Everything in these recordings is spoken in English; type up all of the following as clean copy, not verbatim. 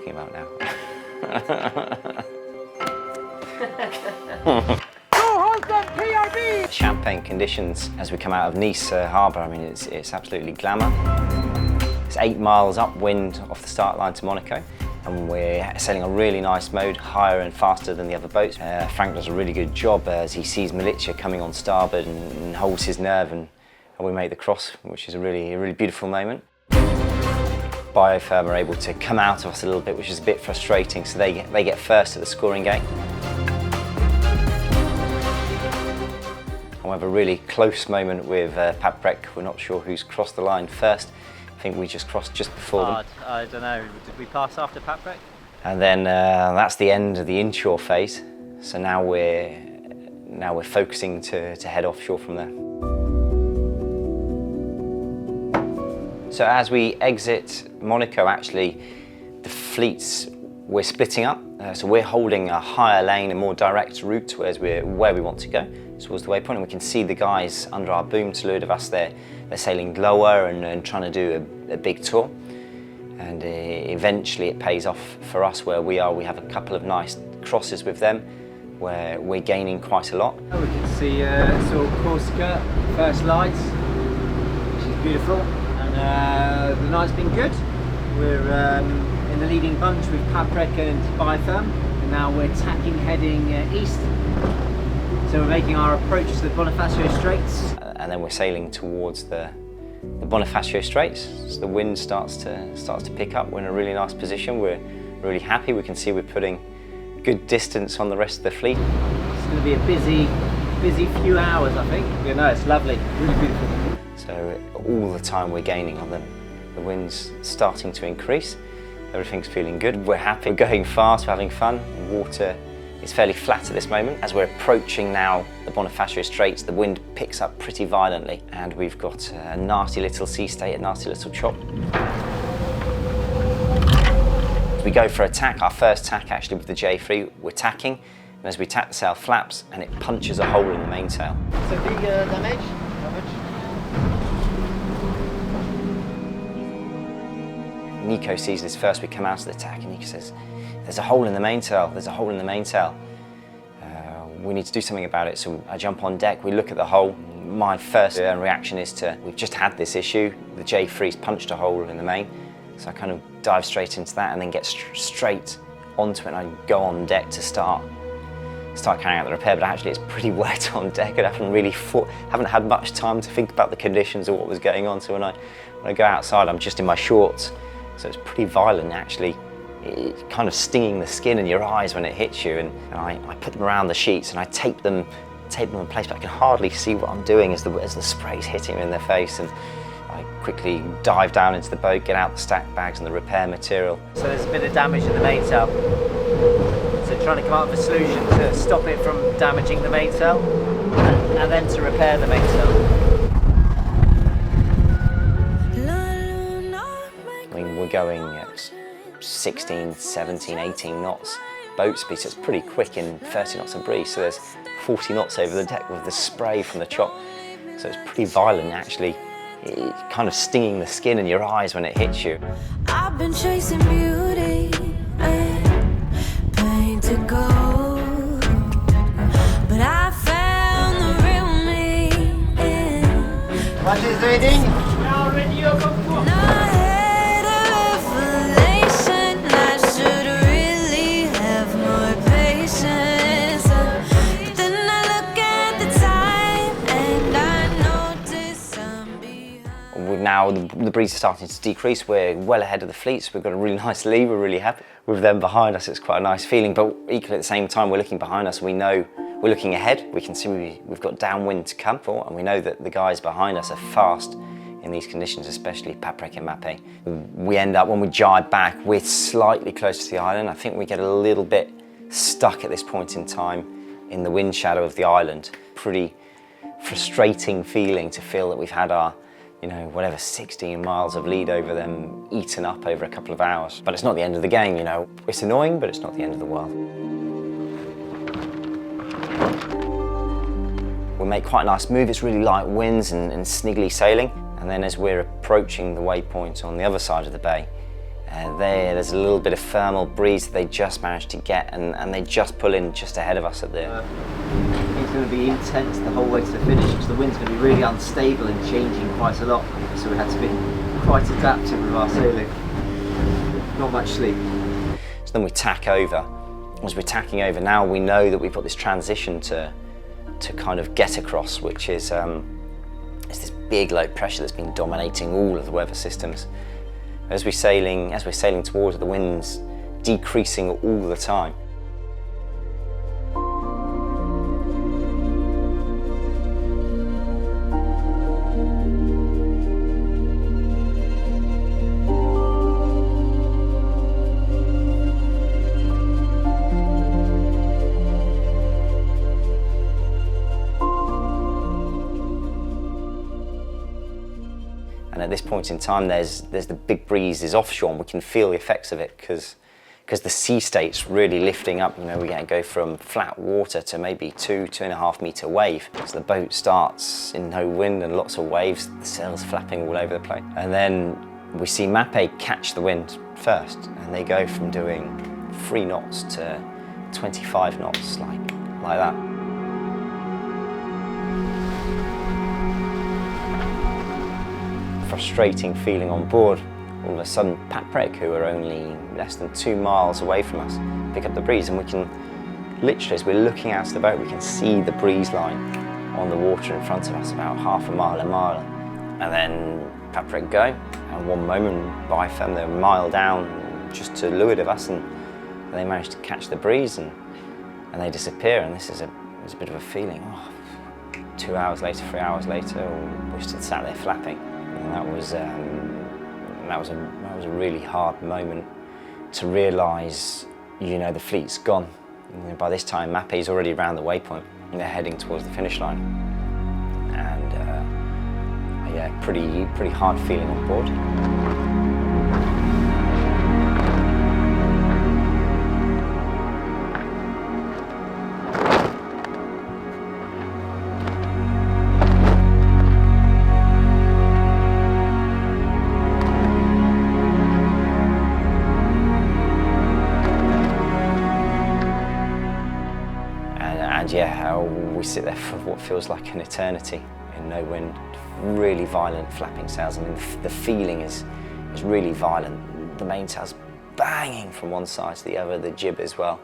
talking about now. Champagne conditions as we come out of Nice harbour. I mean, it's absolutely glamour. It's 8 miles upwind off the start line to Monaco, and we're sailing a really nice mode, higher and faster than the other boats. Frank does a really good job as he sees Militia coming on starboard and holds his nerve, and we make the cross, which is a really beautiful moment. Biofirm are able to come out of us a little bit, which is a bit frustrating, so they get first at the scoring gate. We have a really close moment with Paprec. We're not sure who's crossed the line first. I think we just crossed just before them. I don't know, did we pass after Paprec? And then that's the end of the inshore phase. So now we're focusing to head offshore from there. So as we exit Monaco, actually, the fleets, we're splitting up. So we're holding a higher lane, a more direct route towards where we want to go, towards the waypoint. And we can see the guys under our boom to leeward of us there. They're sailing lower and trying to do a big tour. And eventually it pays off for us where we are. We have a couple of nice crosses with them where we're gaining quite a lot. We can see Corsica, first lights, which is beautiful. And the night's been good. We're in the leading bunch with Paprec and Biofirm, and now we're tacking heading east. So we're making our approach to the Bonifacio Straits. And then we're sailing towards the Bonifacio Straits. So the wind starts to pick up. We're in a really nice position. We're really happy. We can see we're putting good distance on the rest of the fleet. It's going to be a busy few hours, I think. You know, it's lovely, really beautiful. So all the time we're gaining on them. The wind's starting to increase. Everything's feeling good. We're happy, we're going fast, we're having fun. The water is fairly flat at this moment. As we're approaching now the Bonifacio Straits, the wind picks up pretty violently, and we've got a nasty little sea state, a nasty little chop. We go for a tack, our first tack actually with the J3, we're tacking, and as we tack the sail flaps, and it punches a hole in the mainsail. It's a big damage? How much? Nico sees this first. We come out of the tack and Nico says, there's a hole in the mainsail, there's a hole in the mainsail. We need to do something about it. So I jump on deck, we look at the hole. My first reaction is we've just had this issue. The J3's punched a hole in the main. So I kind of dive straight into that and then get straight onto it, and I go on deck to start carrying out the repair, but actually it's pretty wet on deck. I haven't had much time to think about the conditions or what was going on. So when I go outside, I'm just in my shorts. So it's pretty violent actually. It's kind of stinging the skin and your eyes when it hits you, and I put them around the sheets and I tape them in place, but I can hardly see what I'm doing as the spray's hitting me in their face, and I quickly dive down into the boat, get out the stack bags and the repair material. So there's a bit of damage in the mainsail. So trying to come up with a solution to stop it from damaging the mainsail, and then to repair the mainsail. I mean, we're going at 16, 17, 18 knots boat speed, so it's pretty quick in 30 knots of breeze. So there's 40 knots over the deck with the spray from the chop. So it's pretty violent actually. It's kind of stinging the skin and your eyes when it hits you. I've been chasing beauty and pain to go, but I found the real me. What is the reading? Now I had a revelation. I should really have more patience. But then I look at the time and I notice I'm behind. Now the breeze is starting to decrease. We're well ahead of the fleets. We've got a really nice lead. We're really happy with them behind us. It's quite a nice feeling, but equally at the same time, we're looking behind us and we know we're looking ahead. We can see we've got downwind to come for, and we know that the guys behind us are fast in these conditions, especially Paprec and Mappe. We end up, when we jibe back, we're slightly close to the island. I think we get a little bit stuck at this point in time in the wind shadow of the island. Pretty frustrating feeling to feel that we've had our, 16 miles of lead over them eaten up over a couple of hours. But it's not the end of the game, It's annoying, but it's not the end of the world. We make quite a nice move. It's really light winds and sniggly sailing. And then as we're approaching the waypoint on the other side of the bay, There's a little bit of thermal breeze that they just managed to get, and they just pull in just ahead of us at the... It's going to be intense the whole way to the finish because the wind's going to be really unstable and changing quite a lot. So we had to be quite adaptive with our sailing. Not much sleep. So then we tack over. As we're tacking over now, we know that we've got this transition to kind of get across, which is it's this big low pressure that's been dominating all of the weather systems. As we're sailing towards it, the wind's decreasing all the time. And at this point in time, there's the big breeze is offshore, and we can feel the effects of it because the sea state's really lifting up. You know, we go from flat water to maybe 2.5 meter wave. So the boat starts in no wind and lots of waves, the sails flapping all over the place. And then we see Mape catch the wind first, and they go from doing 3 knots to 25 knots, like that. Frustrating feeling on board. All of a sudden, Patrick, who are only less than 2 miles away from us, pick up the breeze, and we can literally, as we're looking out of the boat, we can see the breeze line on the water in front of us, about half a mile. And then Patrick go, and one moment, Bifem, they're a mile down, just to leeward of us, and they manage to catch the breeze, and they disappear. And this is a bit of a feeling. 2 hours later, 3 hours later, we're still sat there flapping. And that was a really hard moment to realise, you know, the fleet's gone. And by this time, Mape's already around the waypoint, and they're heading towards the finish line. And yeah, pretty hard feeling on board. And yeah, we sit there for what feels like an eternity in no wind, really violent flapping sails. I mean, the feeling is really violent. The mainsail's banging from one side to the other, the jib as well.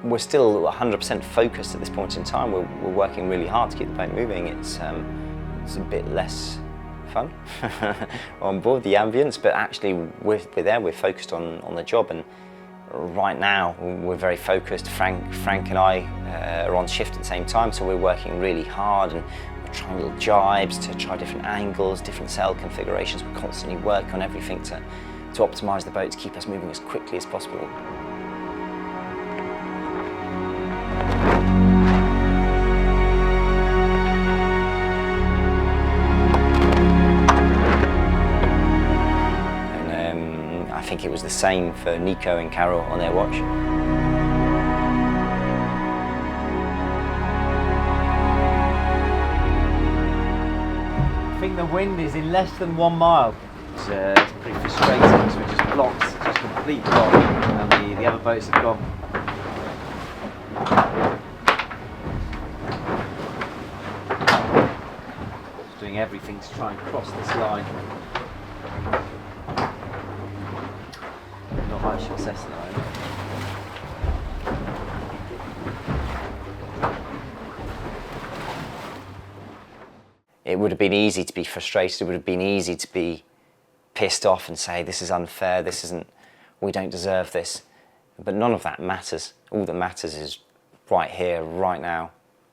We're still 100% focused at this point in time. We're working really hard to keep the boat moving. It's a bit less fun on board, the ambience, but actually we're there, we're focused on the job. And right now, we're very focused. Frank and I are on shift at the same time, so we're working really hard, and we're trying little jibes to try different angles, different sail configurations. We constantly work on everything to optimise the boat to keep us moving as quickly as possible. I think it was the same for Nico and Carol on their watch. I think the wind is in less than 1 mile. It's pretty frustrating because we're just blocked, just complete block, and the other boats have gone. Just doing everything to try and cross this line. Not much success at the moment. It would have been easy to be frustrated, it would have been easy to be pissed off and say, this is unfair, we don't deserve this. But none of that matters. All that matters is right here, right now,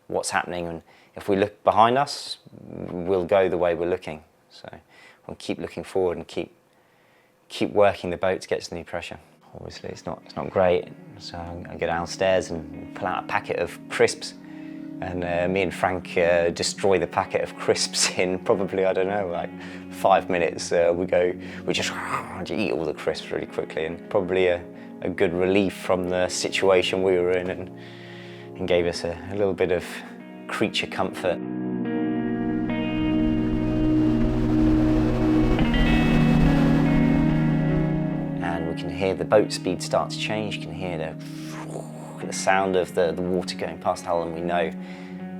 what's happening. And if we look behind us, we'll go the way we're looking. So we'll keep looking forward and keep working the boat to get to the new pressure. Obviously it's not great, so I go downstairs and pull out a packet of crisps, and me and Frank destroy the packet of crisps in probably, I don't know, like 5 minutes. We just eat all the crisps really quickly, and probably a good relief from the situation we were in, and gave us a little bit of creature comfort. hear the boat speed start to change. You can hear the sound of the water going past the hull, and we know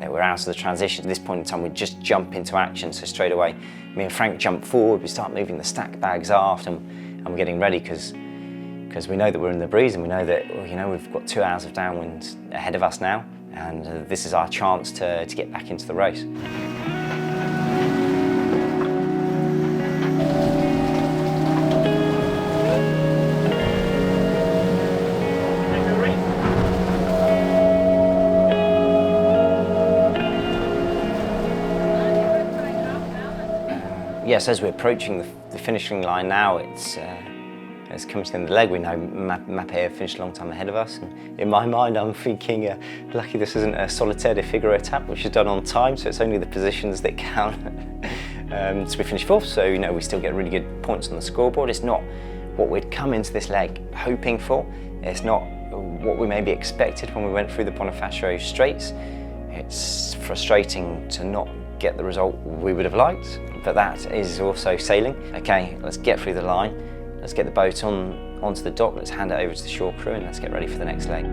that we're out of the transition. At this point in time, we just jump into action. So straight away, me and Frank jump forward, we start moving the stack bags aft, and we're getting ready because we know that we're in the breeze, and we know that, you know, we've got 2 hours of downwind ahead of us now, and this is our chance to get back into the race. Yes, as we're approaching the finishing line now, it's coming to the end of the leg. We know Mapei finished a long time ahead of us, and in my mind I'm thinking, lucky this isn't a solitaire de Figaro tap, which is done on time, so it's only the positions that count. So we finished 4th, so you know we still get really good points on the scoreboard. It's not what we'd come into this leg hoping for. It's not what we maybe expected when we went through the Bonifacio Straits. It's frustrating to not get the result we would have liked, but that is also sailing. Okay, let's get through the line, let's get the boat onto the dock, let's hand it over to the shore crew, and let's get ready for the next leg.